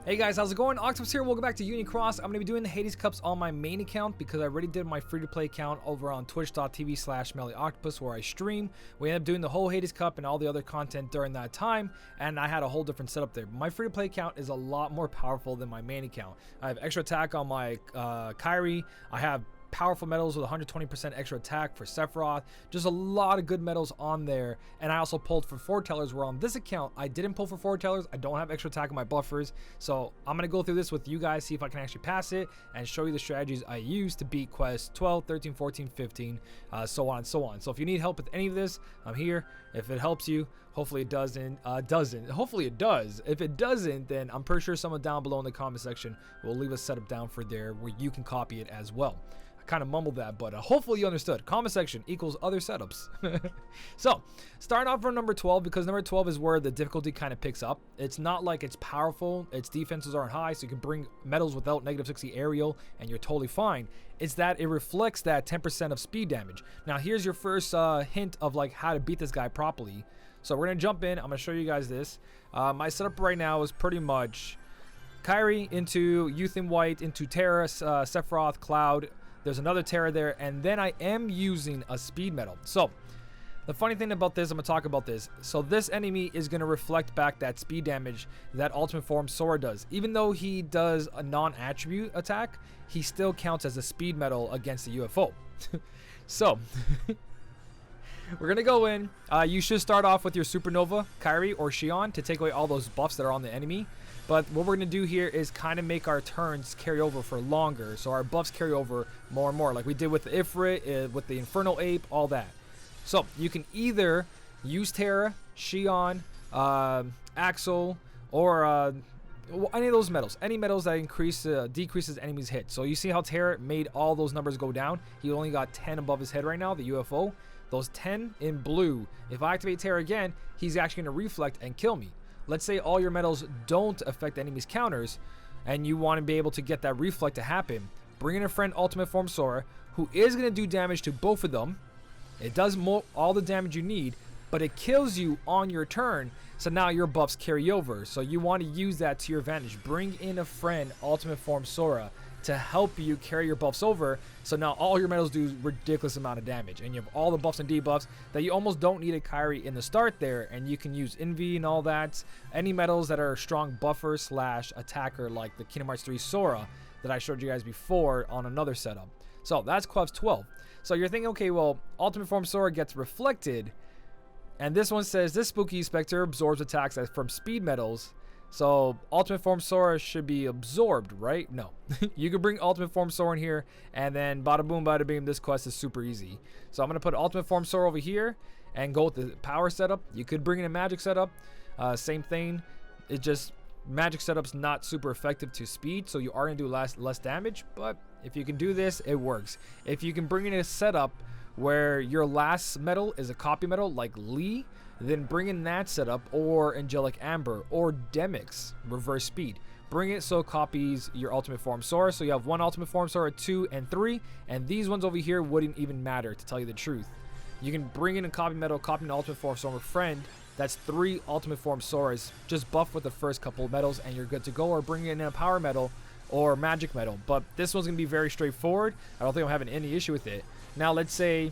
Hey guys, how's it going? Octopus here. Welcome back to Unicross. I'm going to be doing the Hades Cups on my main account because I already did my free-to-play account over on twitch.tv/SmellyOctopus where I stream. We ended up doing the whole Hades Cup and all the other content during that time, and I had a whole different setup there. My free-to-play account is a lot more powerful than my main account. I have extra attack on my Kyrie. I have powerful medals with 120% extra attack for Sephiroth. Just a lot of good medals on there. And I also pulled for foretellers, where on this account I didn't pull for foretellers. I don't have extra attack on my buffers, so I'm gonna go through this with you guys, see if I can actually pass it and show you the strategies I use to beat quest 12, 13, 14, 15, so on and so on. So if you need help with any of this, I'm here. If it helps you, hopefully it doesn't. Hopefully it does. If it doesn't, then I'm pretty sure someone down below in the comment section will leave a setup down for there where you can copy it as well. Kind of mumbled that, but hopefully you understood. Comment section equals other setups. So starting off from number 12, because number 12 is where the difficulty kind of picks up. It's not like it's powerful, its defenses aren't high, so you can bring medals without -60 aerial and you're totally fine. It's that it reflects that 10% of speed damage. Now here's your first hint of like how to beat this guy properly. So we're gonna jump in. I'm gonna show you guys this. My setup right now is pretty much Kyrie into Youth in White into Terra, Sephiroth, Cloud. There's another Terra there, and then I am using a speed medal. So the funny thing about this, I'm gonna talk about this. So this enemy is gonna reflect back that speed damage that Ultimate Form Sora does. Even though he does a non-attribute attack, he still counts as a speed medal against the UFO. So we're gonna go in. You should start off with your Supernova, Kyrie, or Xion to take away all those buffs that are on the enemy. But what we're going to do here is kind of make our turns carry over for longer. So our buffs carry over more and more. Like we did with the Ifrit, with the Infernal Ape, all that. So you can either use Terra, Xion, Axel, or any of those medals. Any medals that decreases enemies' hit. So you see how Terra made all those numbers go down? He only got 10 above his head right now, the UFO. Those 10 in blue. If I activate Terra again, he's actually going to reflect and kill me. Let's say all your medals don't affect enemies' counters, and you want to be able to get that reflect to happen. Bring in a friend, Ultimate Form Sora, who is going to do damage to both of them. It does all the damage you need, but it kills you on your turn, so now your buffs carry over. So you want to use that to your advantage. Bring in a friend, Ultimate Form Sora, to help you carry your buffs over, so now all your medals do ridiculous amount of damage, and you have all the buffs and debuffs that you almost don't need a Kyrie in the start there, and you can use Envy and all that. Any medals that are strong buffer / attacker, like the Kingdom Hearts 3 Sora that I showed you guys before on another setup. So that's quest 12. So you're thinking, okay, well, Ultimate Form Sora gets reflected, and this one says this spooky specter absorbs attacks from speed medals. So Ultimate Form Sora should be absorbed, right? No. You can bring Ultimate Form Sora in here, and then bada boom, bada beam, this quest is super easy. So I'm going to put Ultimate Form Sora over here and go with the power setup. You could bring in a magic setup. Same thing. It just, magic setup's not super effective to speed, so you are going to do less damage. But if you can do this, it works. If you can bring in a setup where your last medal is a copy medal like Lee, then bring in that setup, or Angelic Amber, or Demix, reverse speed. Bring it so it copies your Ultimate Form Sora, so you have one Ultimate Form Sora, 2 and 3, and these ones over here wouldn't even matter, to tell you the truth. You can bring in a copy medal, copy an Ultimate Form Sora friend. That's 3 Ultimate Form Soras. Just buff with the first couple of medals and you're good to go, or bring in a power medal or magic medal. But this one's gonna be very straightforward. I don't think I'm having any issue with it. Now let's say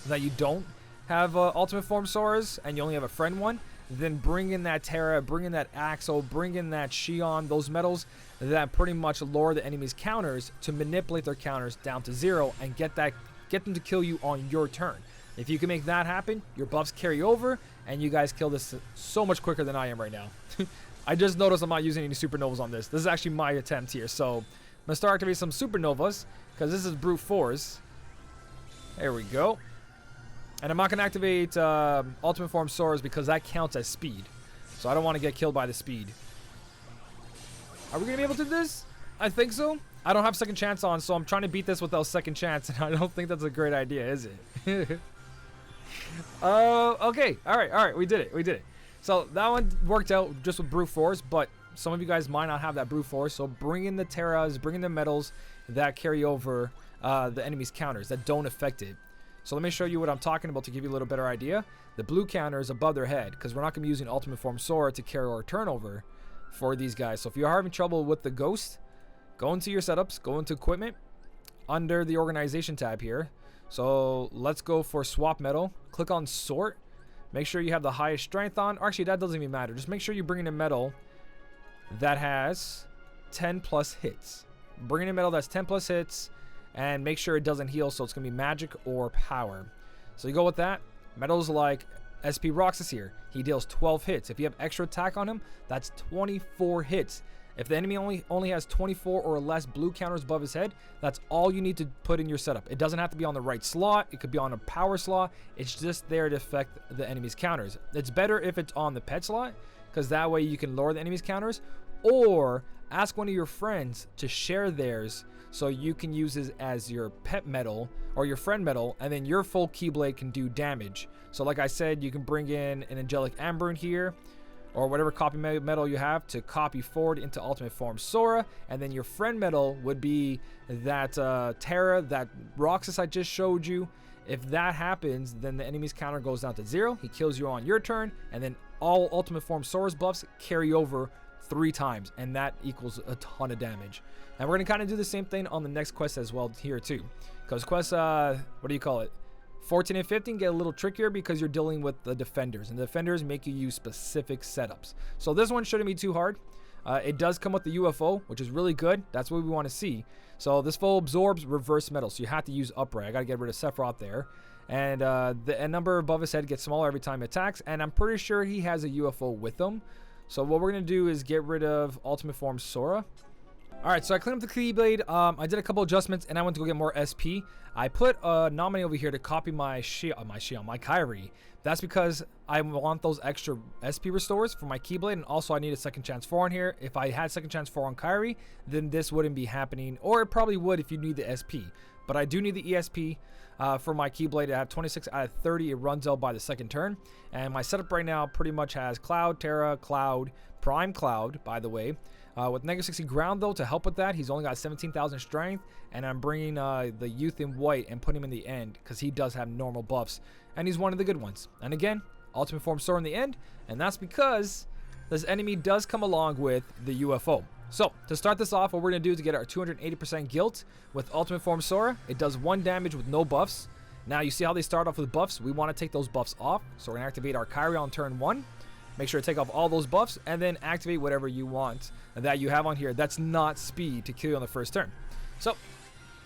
that you don't have Ultimate Form Soras and you only have a friend one, then bring in that Terra, bring in that Axel, bring in that Xion, those medals that pretty much lower the enemy's counters to manipulate their counters down to 0 and get them to kill you on your turn. If you can make that happen, your buffs carry over and you guys kill this so much quicker than I am right now. I just noticed I'm not using any supernovas on this. This is actually my attempt here. So I'm gonna start activating some supernovas because this is brute force. There we go. And I'm not going to activate Ultimate Form Soras because that counts as speed. So I don't want to get killed by the speed. Are we going to be able to do this? I think so. I don't have second chance on, so I'm trying to beat this without second chance, and I don't think that's a great idea, is it? Okay. All right. We did it. So that one worked out just with brute force, but some of you guys might not have that brute force, so bring in the Terras, bring in the medals that carry over the enemy's counters, that don't affect it. So let me show you what I'm talking about to give you a little better idea. The blue counter is above their head because we're not going to be using Ultimate Form Sora to carry our turnover. for these guys. So if you're having trouble with the ghost, go into your setups, go into equipment, under the organization tab here. So let's go for swap metal. Click on sort. Make sure you have the highest strength on. Or actually, that doesn't even matter. Just make sure you bring in a metal that has 10 plus hits. Bring in a metal that's 10 plus hits, and make sure it doesn't heal, so it's gonna be magic or power. So you go with that. Metals like SP Roxas here. He deals 12 hits. If you have extra attack on him, that's 24 hits. If the enemy only has 24 or less blue counters above his head, that's all you need to put in your setup. It doesn't have to be on the right slot. It could be on a power slot. It's just there to affect the enemy's counters. It's better if it's on the pet slot, because that way you can lower the enemy's counters, or ask one of your friends to share theirs so you can use it as your pet metal or your friend metal, and then your full Keyblade can do damage. So like I said, you can bring in an Angelic Amber in here, or whatever copy metal you have to copy forward into Ultimate Form Sora, and then your friend metal would be that Terra, that Roxas I just showed you. If that happens, then the enemy's counter goes down to 0. He kills you on your turn, and then all Ultimate Form Sora's buffs carry over 3 times, and that equals a ton of damage. And we're gonna kind of do the same thing on the next quest as well here too, because quest what do you call it, 14 and 15 get a little trickier because you're dealing with the defenders, and the defenders make you use specific setups. So this one shouldn't be too hard. It does come with the UFO, which is really good. That's what we want to see. So this foe absorbs reverse metal, so you have to use upright. I got to get rid of Sephiroth there. And the number above his head gets smaller every time he attacks, and I'm pretty sure he has a UFO with him. So what we're going to do is get rid of Ultimate Form Sora. Alright, so I cleaned up the Keyblade. I did a couple adjustments, and I went to go get more SP. I put a nominee over here to copy my Kyrie. That's because I want those extra SP restores for my Keyblade, and also I need a second chance 4 on here. If I had second chance 4 on Kyrie, then this wouldn't be happening, or it probably would if you need the SP. But I do need the ESP for my Keyblade. I have 26 out of 30. It runs out by the second turn. And my setup right now pretty much has Cloud, Terra, Cloud, Prime Cloud, by the way. With negative 60 ground, though, to help with that, he's only got 17,000 strength. And I'm bringing the Youth in White and putting him in the end, because he does have normal buffs. And he's one of the good ones. And again, Ultimate Form Sora in the end. And that's because this enemy does come along with the UFO. So, to start this off, what we're going to do is get our 280% guilt with Ultimate Form Sora. It does 1 damage with no buffs. Now, you see how they start off with buffs? We want to take those buffs off. So, we're going to activate our Kyrie on turn 1. Make sure to take off all those buffs, and then activate whatever you want that you have on here that's not speed to kill you on the first turn. So,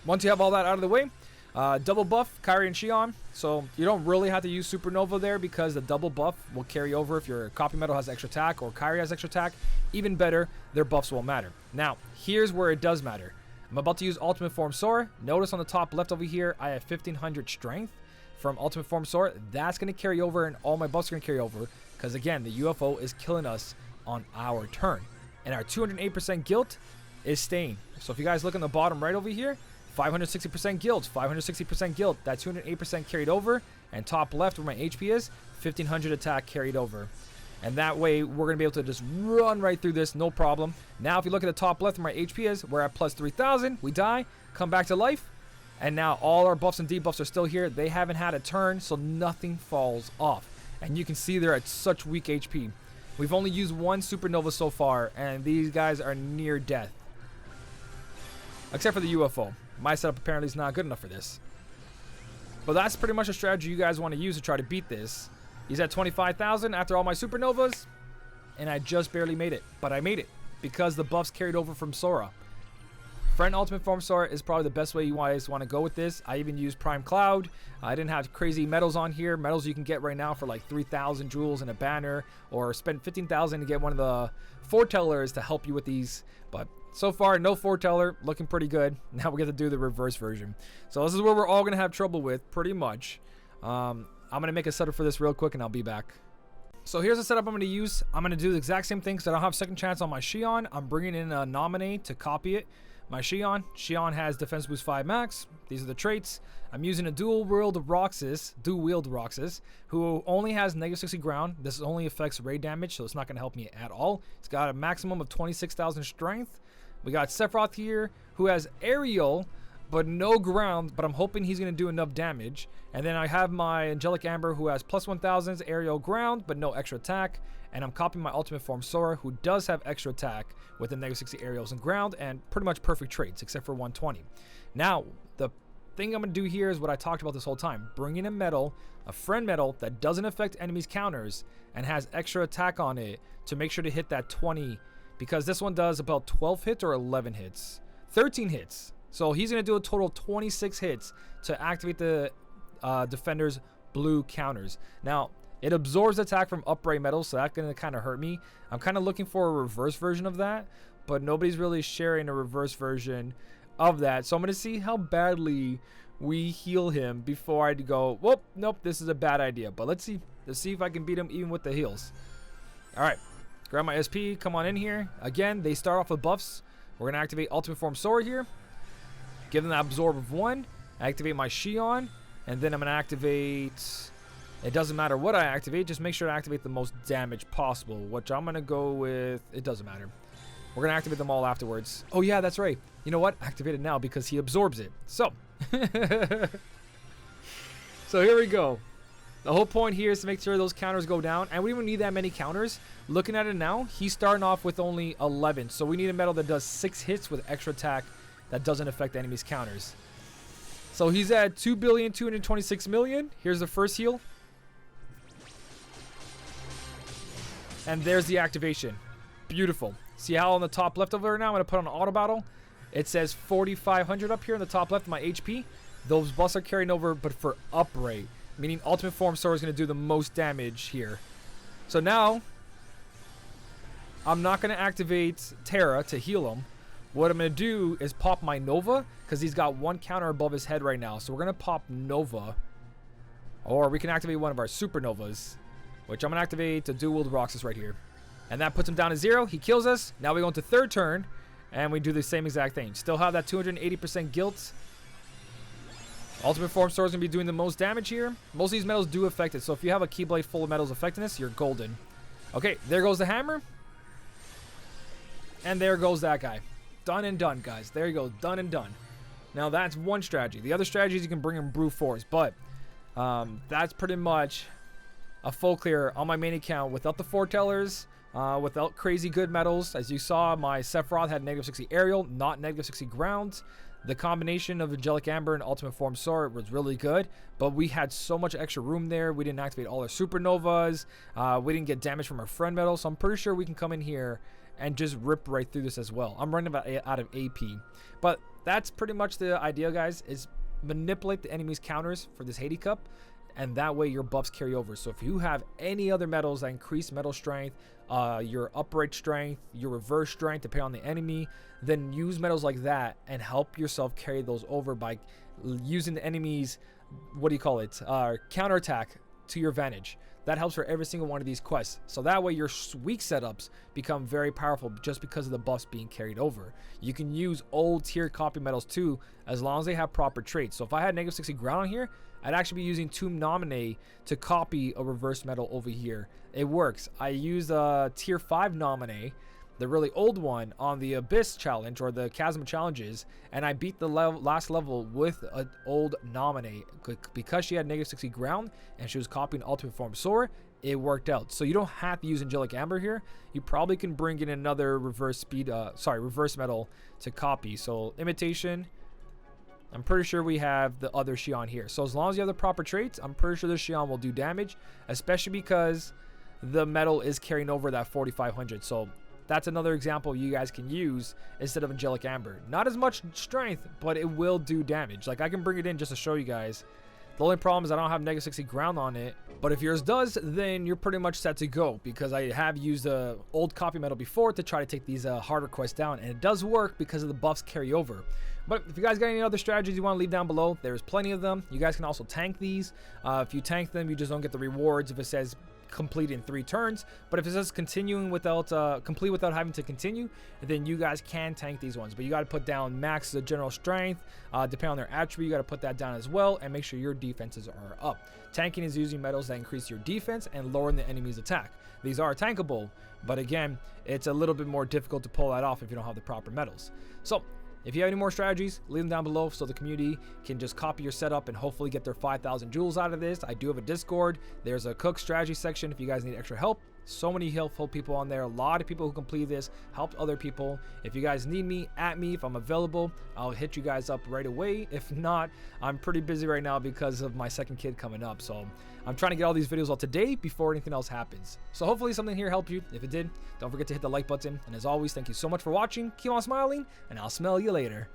once you have all that out of the way, double buff Kyrie and Xion. So you don't really have to use Supernova there, because the double buff will carry over if your copy metal has extra attack or Kyrie has extra attack. Even better, their buffs won't matter. Now, here's where it does matter. I'm about to use Ultimate Form Sora. Notice on the top left over here, I have 1500 strength from Ultimate Form Sora. That's going to carry over, and all my buffs are going to carry over, because again, the UFO is killing us on our turn. And our 208% guilt is staying. So if you guys look on the bottom right over here, 560% guilt, 560% guilt. That 208% carried over. And top left where my HP is, 1500 attack carried over. And that way, we're going to be able to just run right through this, no problem. Now, if you look at the top left where my HP is, we're at plus 3000. We die, come back to life. And now all our buffs and debuffs are still here. They haven't had a turn, so nothing falls off. And you can see they're at such weak HP. We've only used 1 Supernova so far, and these guys are near death. Except for the UFO. My setup apparently is not good enough for this. But that's pretty much a strategy you guys want to use to try to beat this. He's at 25,000 after all my Supernovas, and I just barely made it. But I made it, because the buffs carried over from Sora. Friend Ultimate Form Sora is probably the best way you guys want to go with this. I even used Prime Cloud. I didn't have crazy medals on here. Medals you can get right now for like 3,000 jewels and a banner, or spend 15,000 to get one of the foretellers to help you with these. But so far, no foreteller, looking pretty good. Now we get to do the reverse version. So this is where we're all going to have trouble with, pretty much. I'm going to make a setup for this real quick, and I'll be back. So here's the setup I'm going to use. I'm going to do the exact same thing because I don't have second chance on my Xion. I'm bringing in a nominee to copy it. My Xion has defense boost 5 max. These are the traits. I'm using a dual wield Roxas, who only has negative 60 ground. This only affects raid damage, so it's not going to help me at all. It's got a maximum of 26,000 strength. We got Sephiroth here, who has aerial, but no ground, but I'm hoping he's going to do enough damage. And then I have my Angelic Amber, who has plus 1,000 aerial ground, but no extra attack. and I'm copying my ultimate form Sora, who does have extra attack with the -60 aerials and ground, and pretty much perfect traits, except for 120. Now, the thing I'm going to do here is what I talked about this whole time. Bring in a medal, a friend medal that doesn't affect enemies' counters and has extra attack on it to make sure to hit that 20, because this one does about 12 hits or 11 hits. 13 hits. So he's going to do a total of 26 hits to activate the defender's blue counters. Now, it absorbs attack from upright metals, so that's going to kind of hurt me. I'm kind of looking for a reverse version of that, but nobody's really sharing a reverse version of that. So I'm going to see how badly we heal him before I go, whoop, nope, this is a bad idea. But let's see if I can beat him even with the heals. All right, grab my SP, come on in here. Again, they start off with buffs. We're going to activate Ultimate Form Sora here. Give them that absorb of 1. Activate my Shion. And then I'm going to activate... It doesn't matter what I activate. Just make sure to activate the most damage possible. Which I'm going to go with... It doesn't matter. We're going to activate them all afterwards. Oh, yeah, that's right. You know what? Activate it now because he absorbs it. So. So here we go. The whole point here is to make sure those counters go down. And we don't need that many counters. Looking at it now, he's starting off with only 11. So we need a medal that does 6 hits with extra attack that doesn't affect the enemy's counters. So he's at 2,226,000,000. Here's the first heal. And there's the activation. Beautiful. See how on the top left over there now, I'm going to put on auto battle. It says 4,500 up here in the top left of my HP. Those buffs are carrying over, but for upright. Meaning Ultimate Form Sora is going to do the most damage here. So now, I'm not going to activate Terra to heal him. What I'm going to do is pop my Nova, because he's got 1 counter above his head right now. So we're going to pop Nova. Or we can activate one of our Supernovas, which I'm going to activate the Dual Wield Roxas right here. And that puts him down to 0. He kills us. Now we go into third turn, and we do the same exact thing. Still have that 280% guilt. Ultimate Form Sora is going to be doing the most damage here. Most of these metals do affect it. So if you have a Keyblade full of metals affecting this, you're golden. Okay, there goes the hammer. And there goes that guy. Done and done, guys. There you go. Done and done. Now, that's one strategy. The other strategy is you can bring in Brute Force. But that's pretty much a full clear on my main account without the foretellers, without crazy good metals. As you saw, my Sephiroth had -60 aerial, not -60 ground. The combination of Angelic Amber and Ultimate Form Sora was really good, but we had so much extra room there. We didn't activate all our Supernovas. We didn't get damage from our friend medal, so I'm pretty sure we can come in here and just rip right through this as well. I'm running out of AP. But that's pretty much the idea, guys, is manipulate the enemy's counters for this Hades Cup, and that way your buffs carry over. So if you have any other metals that increase metal strength, your upright strength, your reverse strength, depending on the enemy, then use metals like that and help yourself carry those over by using the enemy's, counterattack to your advantage. That helps for every single one of these quests. So that way your weak setups become very powerful just because of the buffs being carried over. You can use old tier copy metals too, as long as they have proper traits. So if I had -60 ground on here, I'd actually be using Tomb Nominee to copy a reverse metal over here. It works. I used a tier 5 Nominee, the really old one, on the Abyss challenge or the Chasm challenges, and I beat the last level with an old Nominee because she had -60 ground and she was copying Ultimate Form Sora. It worked out. So you don't have to use Angelic Amber here. You probably can bring in another reverse metal to copy. So Imitation, I'm pretty sure we have the other Shion here. So as long as you have the proper traits, I'm pretty sure this Shion will do damage, especially because the metal is carrying over that 4,500. So that's another example you guys can use instead of Angelic Amber. Not as much strength, but it will do damage. Like, I can bring it in just to show you guys. The only problem is I don't have -60 ground on it. But if yours does, then you're pretty much set to go, because I have used a old copy metal before to try to take these harder quests down, and it does work because of the buffs carry over. But if you guys got any other strategies you want to leave down below, there's plenty of them. You guys can also tank these. If you tank them, you just don't get the rewards if it says complete in 3 turns. But if it says continuing without complete without having to continue, then you guys can tank these ones. But you got to put down max the general strength, depending on their attribute. You got to put that down as well, and make sure your defenses are up. Tanking is using metals that increase your defense and lowering the enemy's attack. These are tankable, but again, it's a little bit more difficult to pull that off if you don't have the proper metals. So if you have any more strategies, leave them down below so the community can just copy your setup and hopefully get their 5,000 jewels out of this. I do have a Discord. There's a cook strategy section if you guys need extra help. So many helpful people on there. A lot of people who completed this helped other people. If you guys need me, at me. If I'm available, I'll hit you guys up right away. If not, I'm pretty busy right now because of my second kid coming up. So I'm trying to get all these videos out today before anything else happens. So hopefully something here helped you. If it did, don't forget to hit the like button. And as always, thank you so much for watching. Keep on smiling, and I'll smell you later.